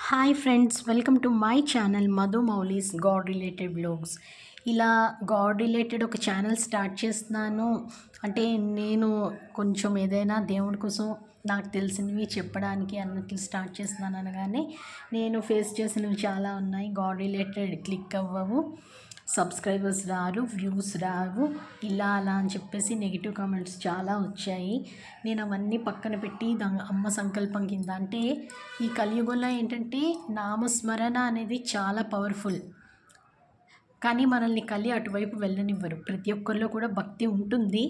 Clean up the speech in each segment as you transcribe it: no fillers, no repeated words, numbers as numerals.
Hi friends, welcome to my channel Madhu Mouli's god related blogs. ఇలా god related ఒక channel start చేస్తున్నాను అంటే నేను కొంచెం ఏదైనా దేవుడి కోసం నాకు తెలిసినవి చెప్పడానికి అన్నట్లు స్టార్ట్ చేస్తున్నాను అనగానే నేను ఫేస్ చేసినవి చాలా ఉన్నాయి. గాడ్ రిలేటెడ్ క్లిక్ అవ్వవు, సబ్స్క్రైబర్స్ రారు, వ్యూస్ రావు, ఇలా అలా అని చెప్పేసి నెగిటివ్ కామెంట్స్ చాలా వచ్చాయి. నేను అవన్నీ పక్కన పెట్టి అమ్మ సంకల్పం కింద అంటే ఈ కలియుగంలో ఏంటంటే నామస్మరణ అనేది చాలా పవర్ఫుల్. కానీ మనల్ని అటువైపు వెళ్ళనివ్వరు. ప్రతి ఒక్కరిలో కూడా భక్తి ఉంటుంది,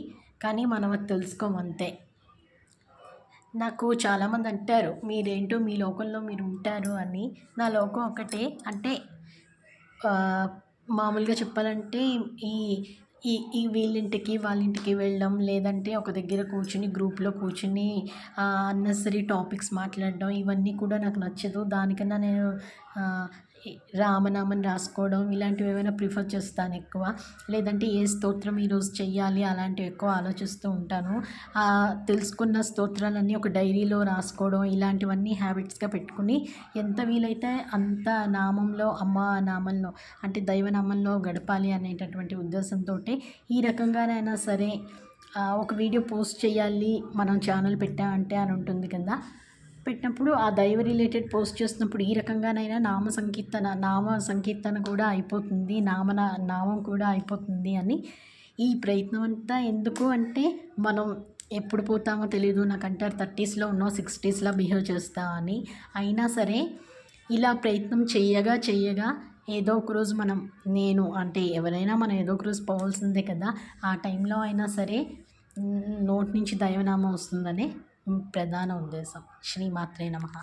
కానీ మనం అది తెలుసుకోమంతే. నాకు చాలామంది అంటారు మీరేంటో మీ లోకంలో మీరు ఉంటారు అని. నా లోకం ఒకటే. అంటే మామూలుగా చెప్పాలంటే ఈ ఈ ఈ వీళ్ళింటికి వాళ్ళింటికి వెళ్ళడం, లేదంటే ఒక దగ్గర కూర్చుని గ్రూప్లో కూర్చుని అన్నెసరీ టాపిక్స్ మాట్లాడడం, ఇవన్నీ కూడా నాకు నచ్చదు. దానికన్నా నేను రామనామం రాసుకోవడం ఇలాంటివి ఏమైనా ప్రిఫర్ చేస్తాను ఎక్కువ. లేదంటే ఏ స్తోత్రం ఈరోజు చెయ్యాలి అలాంటివి ఎక్కువ ఆలోచిస్తూ ఉంటాను. తెలుసుకున్న స్తోత్రాలన్నీ ఒక డైరీలో రాసుకోవడం ఇలాంటివన్నీ హ్యాబిట్స్గా పెట్టుకుని ఎంత వీలైతే అంత నామంలో, అమ్మ నామంలో అంటే దైవనామంలో గడపాలి అనేటటువంటి ఉద్దేశంతో ఈ రకంగానైనా సరే ఒక వీడియో పోస్ట్ చేయాలి మనం ఛానల్ పెట్టామంటే అని ఉంటుంది కదా. పెట్టినప్పుడు ఆ దైవ రిలేటెడ్ పోస్ట్ చేస్తున్నప్పుడు ఈ రకంగానైనా నామ సంకీర్తన కూడా అయిపోతుంది, నామం కూడా అయిపోతుంది అని ఈ ప్రయత్నం అంతా. ఎందుకు అంటే మనం ఎప్పుడు పోతామో తెలియదు. నాకంటారు 30స్లో ఉన్నావు 60స్లా బిహేవ్ చేస్తామని. అయినా సరే ఇలా ప్రయత్నం చేయగా ఏదో ఒకరోజు ఎవరైనా మనం ఏదో ఒక రోజు పోవాల్సిందే కదా. ఆ టైంలో అయినా సరే నోటి నుంచి దైవనామం వస్తుందని ప్రధాన ఉద్దేశం. శ్రీమాత్రే నమః.